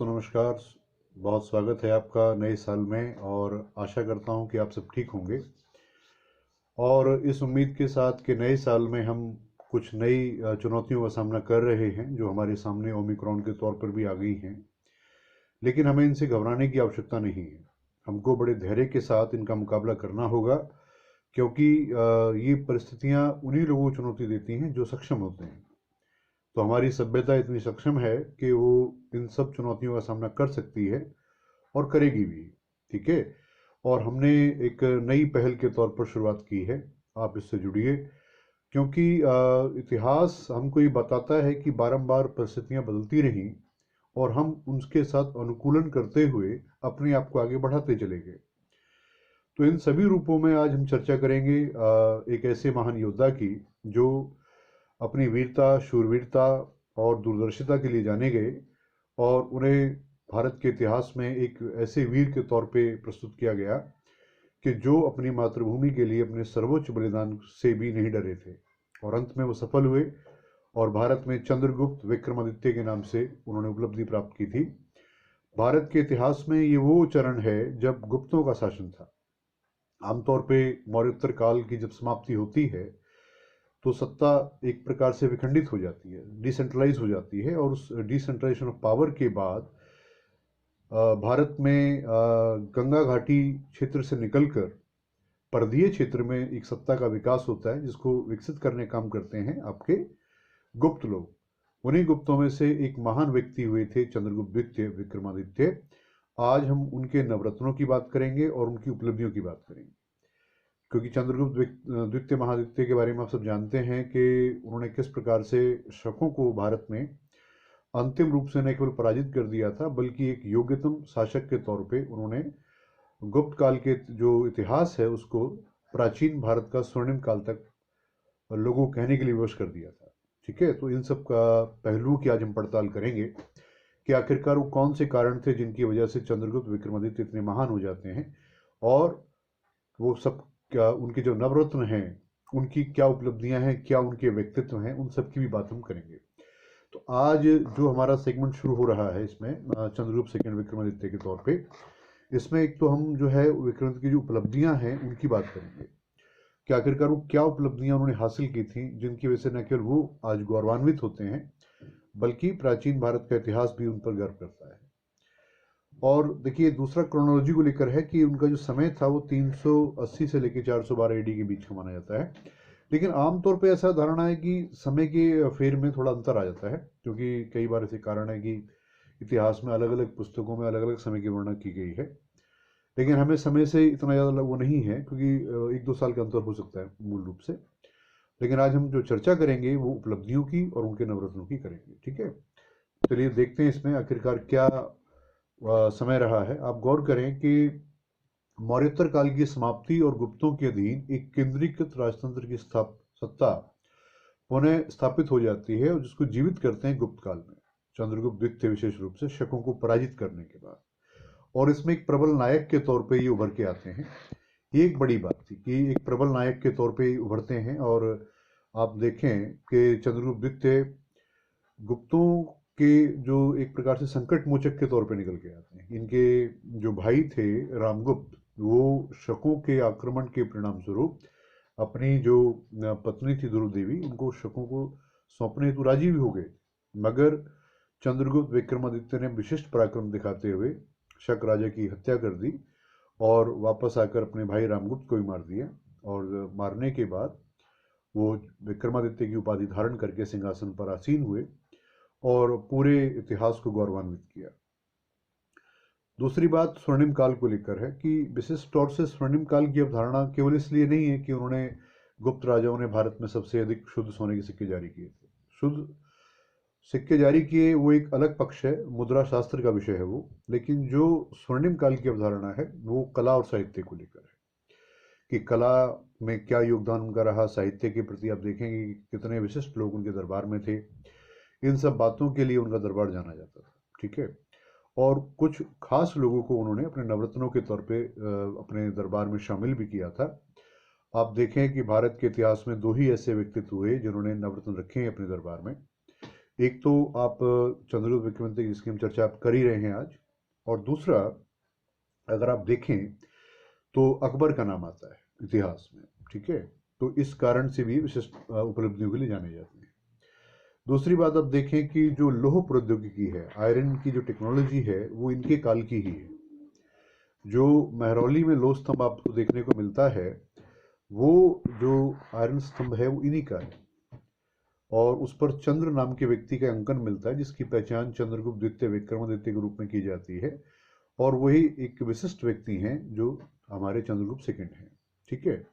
दोस्तों नमस्कार। बहुत स्वागत है आपका नए साल में और आशा करता हूं कि आप सब ठीक होंगे। और इस उम्मीद के साथ कि नए साल में हम कुछ नई चुनौतियों का सामना कर रहे हैं जो हमारे सामने ओमिक्रॉन के तौर पर भी आ गई हैं, लेकिन हमें इनसे घबराने की आवश्यकता नहीं है। हमको बड़े धैर्य के साथ इनका मुकाबला करना होगा, क्योंकि ये परिस्थितियां उन्हीं लोगों को चुनौती देती हैं जो सक्षम होते हैं। तो हमारी सभ्यता इतनी सक्षम है कि वो इन सब चुनौतियों का सामना कर सकती है और करेगी भी। ठीक है। और हमने एक नई पहल के तौर पर शुरुआत की है। आप इससे जुड़िए, क्योंकि इतिहास हमको ये बताता है कि बारंबार परिस्थितियां बदलती रहीं और हम उनके साथ अनुकूलन करते हुए अपने आप को आगे बढ़ाते चले गए। तो इन सभी रूपों में आज हम चर्चा करेंगे एक ऐसे महान योद्धा की जो अपनी वीरता, शूरवीरता और दूरदर्शिता के लिए जाने गए, और उन्हें भारत के इतिहास में एक ऐसे वीर के तौर पे प्रस्तुत किया गया कि जो अपनी मातृभूमि के लिए अपने सर्वोच्च बलिदान से भी नहीं डरे थे। और अंत में वो सफल हुए और भारत में चंद्रगुप्त विक्रमादित्य के नाम से उन्होंने उपलब्धि प्राप्त की थी। भारत के इतिहास में ये वो चरण है जब गुप्तों का शासन था। आमतौर पे मौर्योत्तर काल की जब समाप्ति होती है तो सत्ता एक प्रकार से विखंडित हो जाती है, डिसेंट्रलाइज हो जाती है, और उस डिसेंट्रलाइजेशन ऑफ पावर के बाद भारत में गंगा घाटी क्षेत्र से निकलकर परिधीय क्षेत्र में एक सत्ता का विकास होता है, जिसको विकसित करने काम करते हैं आपके गुप्त लोग। उन्हीं गुप्तों में से एक महान व्यक्ति हुए थे चंद्रगुप्त द्वितीय विक्रमादित्य। आज हम उनके नवरत्नों की बात करेंगे और उनकी उपलब्धियों की बात करेंगे, क्योंकि चंद्रगुप्त द्वितीय महादित्य के बारे में आप सब जानते हैं कि उन्होंने किस प्रकार से शकों को भारत में अंतिम रूप से न केवल पराजित कर दिया था, बल्कि एक योग्यतम शासक के तौर पे उन्होंने गुप्त काल के जो इतिहास है उसको प्राचीन भारत का स्वर्णिम काल तक लोगों को कहने के लिए विवश कर दिया था। ठीक है। तो इन सब का पहलुओं की आज हम पड़ताल करेंगे कि आखिरकार वो कौन से कारण थे जिनकी वजह से चंद्रगुप्त विक्रमादित्य इतने महान हो जाते हैं, और वो सब क्या उनके जो नवरत्न हैं उनकी क्या उपलब्धियां हैं, क्या उनके व्यक्तित्व हैं, उन सब की भी बात हम करेंगे। तो आज जो हमारा सेगमेंट शुरू हो रहा है इसमें चंद्रगुप्त सेकंड विक्रमादित्य के तौर पे, इसमें एक तो हम जो है विक्रमादित्य की जो उपलब्धियां हैं उनकी बात करेंगे कि आखिरकार वो क्या उपलब्धियां उन्होंने हासिल की थी जिनकी वजह से न केवल वो आज गौरवान्वित होते हैं, बल्कि प्राचीन भारत का इतिहास भी उन पर गर्व करता है। और देखिए, दूसरा क्रोनोलॉजी को लेकर है कि उनका जो समय था वो 380 से लेकर 412 एडी के बीच का माना जाता है। लेकिन आमतौर पे ऐसा धारणा है कि समय के फेर में थोड़ा अंतर आ जाता है, क्योंकि कई बार ऐसे कारण है कि इतिहास में अलग अलग पुस्तकों में अलग अलग समय की वर्णना की गई है। लेकिन हमें समय से इतना ज़्यादा वो नहीं है, क्योंकि एक दो साल का अंतर हो सकता है मूल रूप से। लेकिन आज हम जो चर्चा करेंगे वो उपलब्धियों की और उनके नवरत्नों की करेंगे। ठीक है। चलिए देखते हैं इसमें आखिरकार क्या समय रहा है। आप गौर करें कि मौर्योत्तर काल की समाप्ति और गुप्तों के अधीन एक केंद्रीकृत राजतंत्र की सत्ता पुनः स्थापित हो जाती है, और जिसको जीवित करते हैं गुप्त काल में चंद्रगुप्त द्वितीय, विशेष रूप से शकों को पराजित करने के बाद। और इसमें एक प्रबल नायक के तौर पे ये उभर के आते हैं। ये एक बड़ी बात थी कि एक प्रबल नायक के तौर पे उभरते हैं। और आप देखें कि चंद्रगुप्त द्वितीय गुप्तों के जो एक प्रकार से संकट मोचक के तौर पे निकल के आते हैं। इनके जो भाई थे रामगुप्त, वो शकों के आक्रमण के परिणाम स्वरूप अपनी जो पत्नी थी ध्रुव देवी, उनको शकों को सौंपने हेतु राजी भी हो गए। मगर चंद्रगुप्त विक्रमादित्य ने विशिष्ट पराक्रम दिखाते हुए शक राजा की हत्या कर दी और वापस आकर अपने भाई रामगुप्त को भी मार दिया। और मारने के बाद वो विक्रमादित्य की उपाधि धारण करके सिंहासन पर आसीन हुए और पूरे इतिहास को गौरवान्वित किया। दूसरी बात स्वर्णिम काल को लेकर है कि विशिष्ट तौर से स्वर्णिम काल की अवधारणा केवल इसलिए नहीं है कि उन्होंने गुप्त राजाओं ने भारत में सबसे अधिक शुद्ध सोने के सिक्के जारी किए थे। शुद्ध सिक्के जारी किए वो एक अलग पक्ष है, मुद्रा शास्त्र का विषय है वो। लेकिन जो स्वर्णिम काल की अवधारणा है वो कला और साहित्य को लेकर है कि कला में क्या योगदान उनका रहा, साहित्य के प्रति आप देखेंगे कि कितने विशिष्ट लोग उनके दरबार में थे। इन सब बातों के लिए उनका दरबार जाना जाता था। ठीक है। और कुछ खास लोगों को उन्होंने अपने नवरत्नों के तौर पे अपने दरबार में शामिल भी किया था। आप देखें कि भारत के इतिहास में दो ही ऐसे व्यक्तित्व हुए जिन्होंने नवरत्न रखे हैं अपने दरबार में। एक तो आप चंद्रगुप्त विक्रमादित्य जिसकी हम चर्चा आप कर ही रहे हैं आज, और दूसरा अगर आप देखें तो अकबर का नाम आता है इतिहास में, ठीक है, तो इस कारण से भी विशिष्ट उपलब्धियों के लिए जाने जाते हैं। दूसरी बात आप देखें कि जो लौह प्रौद्योगिकी है, आयरन की जो टेक्नोलॉजी है, वो इनके काल की ही है। जो महरौली में लोह स्तंभ आपको देखने को मिलता है, वो जो आयरन स्तंभ है वो इन्हीं का है, और उस पर चंद्र नाम के व्यक्ति का अंकन मिलता है, जिसकी पहचान चंद्रगुप्त द्वितीय विक्रमादित्य के रूप में की जाती है, और वही एक विशिष्ट व्यक्ति हैं जो हमारे चंद्रगुप्त सेकंड हैं, ठीक है।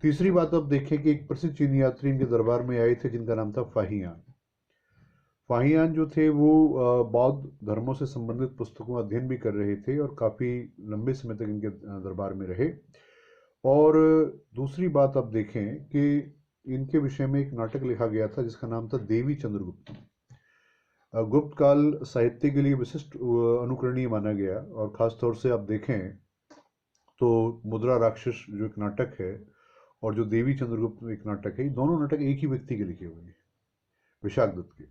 तीसरी बात आप देखें कि एक प्रसिद्ध चीनी यात्री इनके दरबार में आए थे जिनका नाम था फाहियान। फाहियान जो थे वो बौद्ध धर्मों से संबंधित पुस्तकों का अध्ययन भी कर रहे थे और काफ़ी लंबे समय तक इनके दरबार में रहे। और दूसरी बात आप देखें कि इनके विषय में एक नाटक लिखा गया था जिसका नाम था देवी चंद्रगुप्त। गुप्त काल साहित्य के लिए विशिष्ट अनुकरणीय माना गया, और ख़ास तौर से आप देखें तो मुद्रा राक्षस जो एक नाटक है और जो देवी चंद्रगुप्त एक नाटक है, दोनों नाटक एक ही व्यक्ति के लिखे हुए हैं, विशाख दत्त के,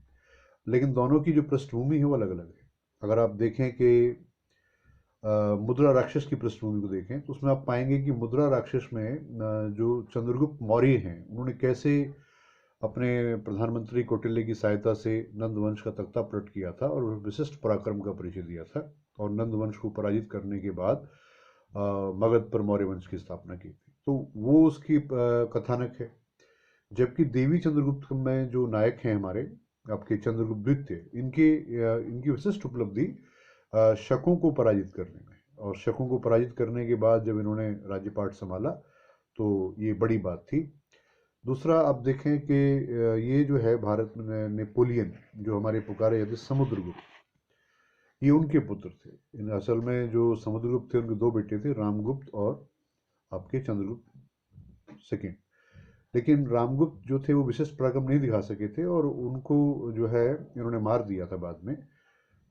लेकिन दोनों की जो पृष्ठभूमि है वो अलग अलग है। अगर आप देखें कि मुद्रा राक्षस की पृष्ठभूमि को देखें तो उसमें आप पाएंगे कि मुद्रा राक्षस में जो चंद्रगुप्त मौर्य हैं उन्होंने कैसे अपने प्रधानमंत्री कौटिल्य की सहायता से नंद वंश का तख्ता पलट किया था और विशिष्ट पराक्रम का परिचय दिया था, और नंद वंश को पराजित करने के बाद मगध पर मौर्य वंश की स्थापना की थी। तो वो उसकी कथानक है। जबकि देवी चंद्रगुप्त में जो नायक हैं हमारे आपके चंद्रगुप्त द्वितीय, इनकी विशिष्ट उपलब्धि शकों को पराजित करने में, और शकों को पराजित करने के बाद जब इन्होंने राज्यपाट संभाला तो ये बड़ी बात थी। दूसरा आप देखें कि ये जो है भारत में नेपोलियन जो हमारे पुकारे जाते समुद्रगुप्त, ये उनके पुत्र थे। इन असल में जो समुद्रगुप्त थे उनके दो बेटे थे, रामगुप्त और आपके चंद्रगुप्त सेकंड। लेकिन रामगुप्त जो थे वो विशिष्ट पराक्रम नहीं दिखा सके थे, और उनको जो है इन्होंने मार दिया था बाद में,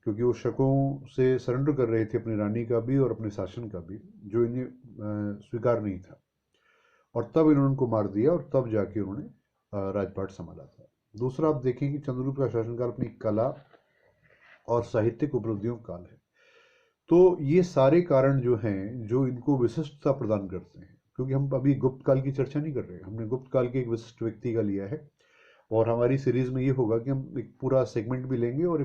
क्योंकि वो शकों से सरेंडर कर रहे थे अपनी रानी का भी और अपने शासन का भी, जो इन्हें स्वीकार नहीं था, और तब इन्होंने उनको मार दिया और तब जाके उन्होंने राजपाट संभाला था। दूसरा आप देखें कि चंद्रगुप्त का शासनकाल अपनी कला और साहित्यिक उपलब्धियों का काल है। तो ये सारे कारण जो हैं जो इनको विशिष्टता प्रदान करते हैं, क्योंकि हम अभी गुप्त काल की चर्चा नहीं कर रहे, हमने गुप्त काल के एक विशिष्ट व्यक्ति का लिया है, और हमारी सीरीज में ये होगा कि हम एक पूरा सेगमेंट भी लेंगे और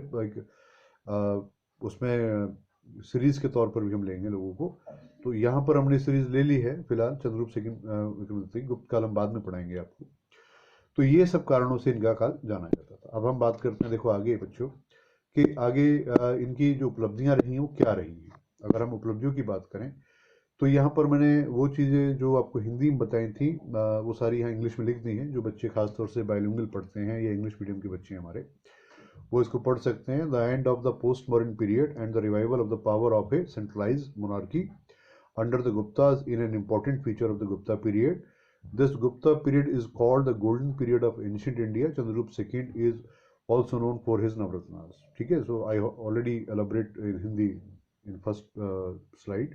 उसमें सीरीज के तौर पर भी हम लेंगे लोगों को। तो यहाँ पर हमने सीरीज ले ली है फिलहाल चंद्रगुप्त सेकंड, गुप्त काल हम बाद में पढ़ाएंगे आपको। तो ये सब कारणों से इनका काल जाना जाता था। अब हम बात करते हैं देखो आगे बच्चों कि आगे इनकी जो उपलब्धियां रही हैं वो क्या रही हैं। अगर हम उपलब्धियों की बात करें तो यहाँ पर मैंने वो चीज़ें जो आपको हिंदी में बताई थी वो सारी यहाँ इंग्लिश में लिख दी हैं। जो बच्चे खासतौर से बाइलिंगुअल पढ़ते हैं या इंग्लिश मीडियम के बच्चे हैं हमारे, वो इसको पढ़ सकते हैं। The end of the post modern period and the revival of the power of A centralised monarchy under the Gupta's in an important feature of the Gupta period. This Gupta period is called the golden period of ancient India. Chandragupta second is also known for his navratnas. ठीक है, so I already elaborate in Hindi in first slide.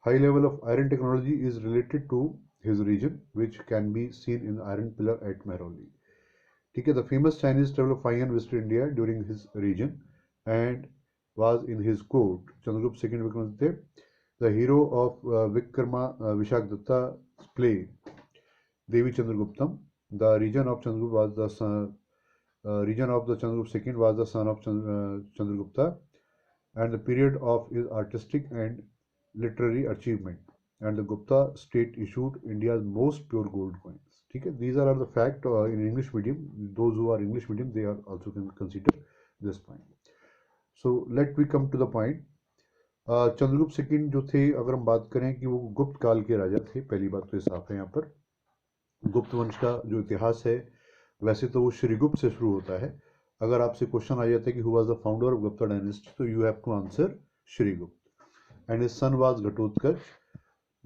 High level of iron technology is related to his region, which can be seen in the iron pillar at Mehrauli. ठीक है, the famous Chinese traveler Fayan visited India during his region and was in his court. Chandragupta second Vikramaditya, the hero of Vikrama Vishakdatta's play Devi Chandraguptam. The region of Chandragupta was the region of the Chandragupta second was the son of Chandragupta, and the period of his artistic and literary achievement, and the Gupta state issued India's most pure gold coins. ठीक है, these are the fact in English medium. Those who are English medium, they are also can consider this point. So let we come to the point. Chandragupta second जो थे, अगर हम बात करें कि वो गुप्त काल के राजा थे, पहली बात तो ये साफ है यहाँ पर। गुप्त वंश का जो इतिहास है वैसे तो वो श्रीगुप्त से शुरू होता है। अगर आपसे क्वेश्चन आ जाता है कि who was the founder of Gupta dynasty, तो you have to answer Shrigupta and his son was Ghatotkacha.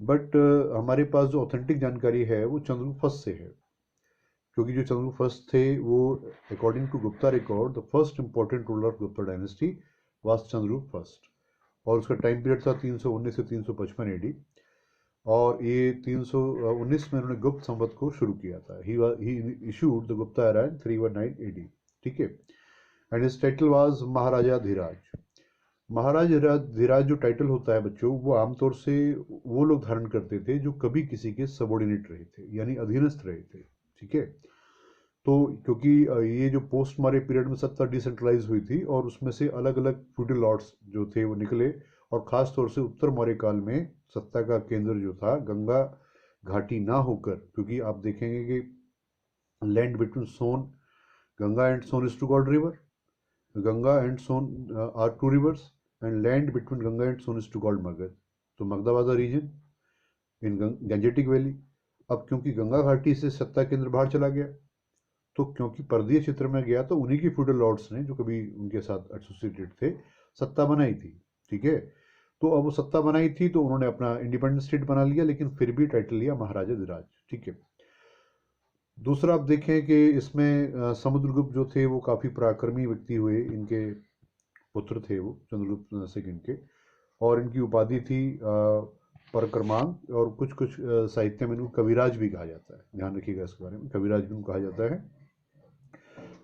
But हमारे पास जो ऑथेंटिक जानकारी है वो चंद्रगुप्त फर्स्ट से है, क्योंकि जो चंद्रगुप्त फर्स्ट थे वो according to Gupta record the first important ruler of Gupta dynasty was Chandragupta first, और उसका टाइम पीरियड था 319 से 355 AD, और ये 319 में उन्होंने गुप्त संवत को शुरू किया था। He issued the Gupta era in 319 AD। ठीक है। And his title was Maharajadhiraja. Maharajadhiraja जो टाइटल होता है बच्चों, वो आमतौर से वो लोग धारण करते थे जो कभी किसी के सबॉर्डिनेट रहे थे, यानी अधीनस्थ रहे थे, ठीक है। तो क्योंकि ये जो पोस्ट मौर्य पीरियड में सत्ता डिसेंट्रलाइज हुई थी और उसमें से अलग अलग फ्यूडल लॉर्ड्स जो थे वो निकले, और ख़ास तौर से उत्तर मौर्य काल में सत्ता का केंद्र जो था गंगा घाटी ना होकर, क्योंकि आप देखेंगे कि land between Son, Ganga and Son is to called river, Ganga and Son are two rivers, and land between Ganga and Son is to called Magadh. तो Magadha was the region in Gangetic valley. अब क्योंकि गंगा घाटी से सत्ता केंद्र बाहर चला गया, तो क्योंकि परदीय क्षेत्र में गया, तो उन्हीं की फ्यूडल लॉर्ड्स ने जो कभी उनके साथ एसोसिएटेड थे सत्ता बनाई थी, ठीक है। तो अब वो सत्ता बनाई थी तो उन्होंने अपना इंडिपेंडेंट स्टेट बना लिया, लेकिन फिर भी टाइटल लिया महाराजा धीराज, ठीक है। दूसरा आप देखें कि इसमें समुद्रगुप्त जो थे वो काफ़ी पराक्रमी व्यक्ति हुए, इनके पुत्र थे वो चंद्रगुप्त सेकंड के, और इनकी उपाधि थी परक्रमांक, और कुछ कुछ साहित्य में इनको कविराज भी कहा जाता है, ध्यान रखिएगा इसके बारे में, कविराज भी इनको कहा जाता है।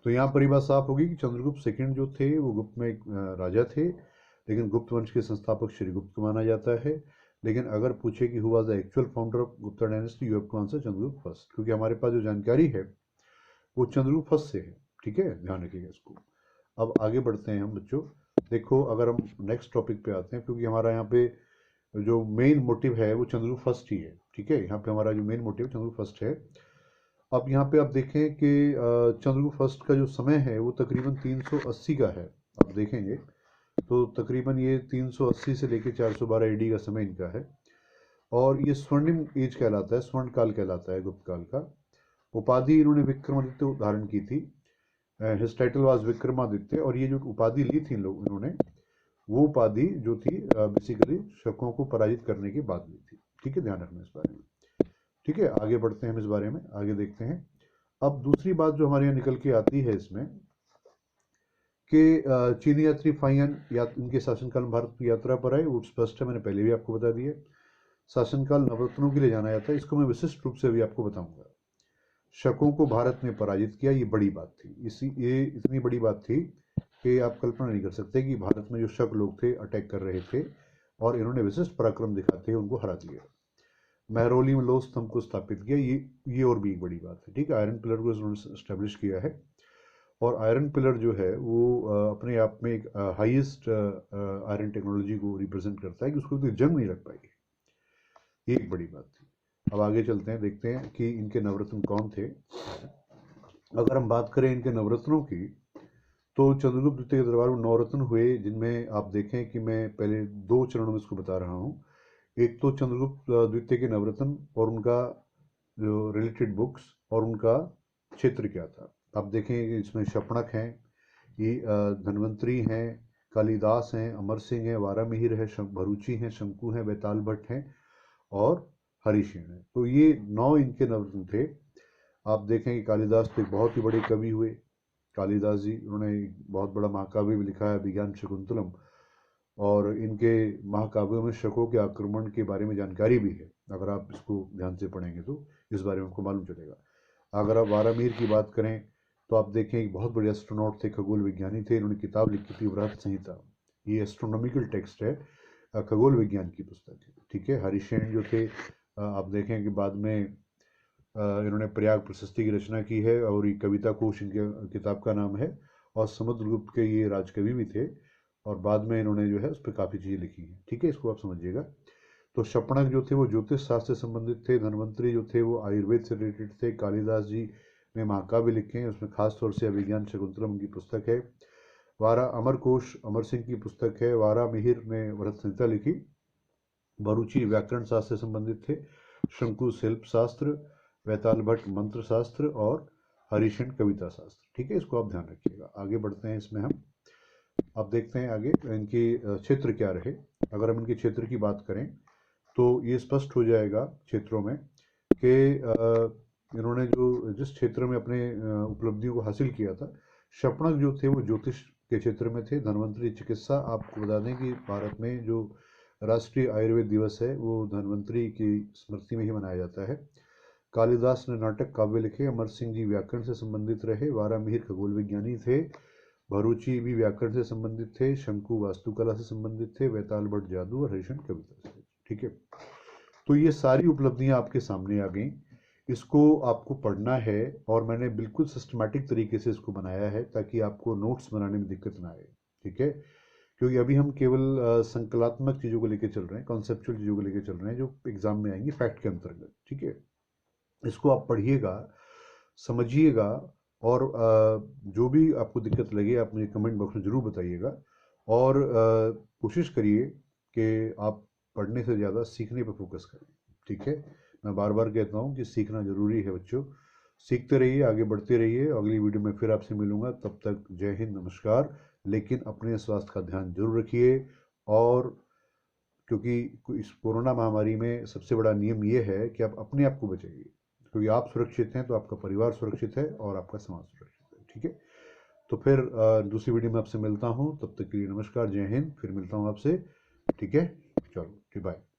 तो यहाँ पर ये बात साफ होगी कि चंद्रगुप्त सेकंड जो थे वो गुप्त में एक राजा थे, लेकिन गुप्त वंश के संस्थापक श्रीगुप्त को माना जाता है। लेकिन अगर पूछे कि who was the actual founder of Gupta dynasty, you have to answer Chandragupta first, क्योंकि हमारे पास जो जानकारी है वो चंद्रगुप्त फर्स्ट से है, ठीक है, ध्यान रखिएगा इसको। अब आगे बढ़ते हैं हम बच्चों। देखो अगर हम नेक्स्ट टॉपिक पे आते हैं, क्योंकि हमारा यहाँ पे जो मेन मोटिव है वो चंद्रगुप्त फर्स्ट ही है, ठीक है। यहाँ पे हमारा जो मेन मोटिव चंद्रगुप्त फर्स्ट है। अब यहाँ पे आप देखें कि चंद्रगुप्त फर्स्ट का जो समय है वो तकरीबन 380 का है, आप देखेंगे तो तकरीबन ये 380 से लेकर 412 एडी का समय इनका है, और ये स्वर्णिम एज कहलाता है, स्वर्ण काल कहलाता है गुप्त काल का। उपाधि इन्होंने विक्रमादित्य धारण की थी, हिज टाइटल वाज विक्रमादित्य, और ये जो उपाधि ली थी इन्होंने, वो उपाधि जो थी बेसिकली शकों को पराजित करने के बाद ली थी, ठीक है, ध्यान रखना इस बारे में, ठीक है। आगे बढ़ते हैं हम इस बारे में, आगे देखते हैं। अब दूसरी बात जो हमारे यहाँ निकल के आती है इसमें कि चीनी यात्री फाइयन या उनके शासनकाल में भारत की यात्रा पर आए, वो स्पष्ट है, मैंने पहले भी आपको बता दिया। शासनकाल नवरत्नों के लिए जाना जाता है, इसको मैं विशिष्ट रूप से भी आपको बताऊंगा। शकों को भारत ने पराजित किया, ये बड़ी बात थी, ये इतनी बड़ी बात थी कि आप कल्पना नहीं कर सकते कि भारत में जो शक लोग थे अटैक कर रहे थे, और इन्होंने विशिष्ट पराक्रम दिखाते हुए उनको हरा दिया। महरौली में लोह स्तंभ को स्थापित किया, ये और भी एक बड़ी बात है, ठीक है। आयरन पिलर को इन्होंने स्टैब्लिश किया है, और आयरन पिलर जो है वो अपने आप में एक हाईएस्ट आयरन टेक्नोलॉजी को रिप्रेजेंट करता है कि उसको कोई जंग नहीं लग पाएगी, ये एक बड़ी बात थी। अब आगे चलते हैं, देखते हैं कि इनके नवरत्न कौन थे। अगर हम बात करें इनके नवरत्नों की, तो चंद्रगुप्त द्वितीय के दरबार में नवरत्न हुए, जिनमें आप देखें कि मैं पहले 2 चरणों में इसको बता रहा हूँ। एक तो चंद्रगुप्त द्वितीय के नवरत्न और उनका जो रिलेटेड बुक्स और उनका क्षेत्र क्या था। आप देखें कि इसमें शपणक हैं, ये धन्वंतरी हैं, कालिदास हैं, अमर सिंह हैं, वारामिहिर है, भरूची हैं, शंकु हैं, बैताल भट्ट हैं और हरिशेन है। तो ये 9 इनके नवरत्न थे। आप देखें कि कालिदास तो एक बहुत ही बड़े कवि हुए, कालिदास जी, उन्होंने बहुत बड़ा महाकाव्य भी लिखा है विज्ञान शकुंतलम, और इनके महाकाव्यों में शकों के आक्रमण के बारे में जानकारी भी है, अगर आप इसको ध्यान से पढ़ेंगे तो इस बारे में आपको मालूम चलेगा। अगर आप वारामिहिर की बात करें तो आप देखें एक बहुत बड़े एस्ट्रोनॉट थे, खगोल विज्ञानी थे, इन्होंने किताब लिखी थी बृहत संहिता, ये एस्ट्रोनॉमिकल टेक्स्ट है, खगोल विज्ञान की पुस्तक है, ठीक है। हरिशेन जो थे, आप देखें कि बाद में इन्होंने प्रयाग प्रशस्ति की रचना की है, और ये कविता कोश इनके किताब का नाम है, और समुद्रगुप्त के ये राजकवि भी थे, और बाद में इन्होंने जो है उस पर काफ़ी चीज़ें लिखी हैं, ठीक है, इसको आप समझिएगा। तो शपणक जो थे वो ज्योतिष शास्त्र से संबंधित थे, धन्वंतरी जो थे वो आयुर्वेद से रिलेटेड थे, कालिदास जी ने महाकाव्य लिखे हैं, उसमें खास तौर से अभिज्ञान शकुंतलम की पुस्तक है, वारा अमर कोश अमर सिंह की पुस्तक है, वारामिहिर ने वृहत संहिता लिखी, भरूची व्याकरण शास्त्र से संबंधित थे, शंकु शिल्प शास्त्र, बैताल भट्ट मंत्र शास्त्र और हरिशेन कविता शास्त्र, ठीक है, इसको आप ध्यान रखिएगा। आगे बढ़ते हैं इसमें हम, अब देखते हैं आगे इनके क्षेत्र क्या रहे। अगर हम इनके क्षेत्र की बात करें तो ये स्पष्ट हो जाएगा क्षेत्रों में कि इन्होंने जो जिस क्षेत्र में अपने उपलब्धियों को हासिल किया था, शपणक जो थे वो ज्योतिष के क्षेत्र में थे, धन्वंतरी चिकित्सा, आपको बता दें कि भारत में जो राष्ट्रीय आयुर्वेद दिवस है वो धन्वंतरी की स्मृति में ही मनाया जाता है। कालिदास ने नाटक काव्य लिखे, अमर सिंह जी व्याकरण से संबंधित रहे, वारामिहिर खगोल विज्ञानी थे, भरूची भी व्याकरण से संबंधित थे, शंकु वास्तुकला से संबंधित थे, वैताल भट्ट जादू और हरिशंकर कविता से। ठीक है, तो ये सारी उपलब्धियां आपके सामने आ गई। इसको आपको पढ़ना है और मैंने बिल्कुल सिस्टमैटिक तरीके से इसको बनाया है ताकि आपको नोट्स बनाने में दिक्कत ना आए। ठीक है, क्योंकि अभी हम केवल संकलात्मक चीज़ों को लेकर चल रहे हैं, कॉन्सेप्चुअल चीज़ों को लेकर चल रहे हैं जो एग्जाम में आएंगी फैक्ट के अंतर्गत। ठीक है, इसको आप पढ़िएगा, समझिएगा, और जो भी आपको दिक्कत लगे आप मुझे कमेंट बॉक्स में ज़रूर बताइएगा। और कोशिश करिए कि आप पढ़ने से ज़्यादा सीखने पर फोकस करें। ठीक है, मैं बार बार कहता हूँ कि सीखना ज़रूरी है बच्चों। सीखते रहिए, आगे बढ़ते रहिए। अगली वीडियो में फिर आपसे मिलूंगा, तब तक जय हिंद, नमस्कार। लेकिन अपने स्वास्थ्य का ध्यान जरूर रखिए, और क्योंकि इस कोरोना महामारी में सबसे बड़ा नियम ये है कि आप अपने आप को बचाइए, क्योंकि आप सुरक्षित हैं तो आपका परिवार सुरक्षित है और आपका समाज सुरक्षित है। ठीक है, तो फिर दूसरी वीडियो में आपसे मिलता हूँ, तब तक के लिए नमस्कार, जय हिंद, फिर मिलता हूँ आपसे। ठीक है, चलो, बाय।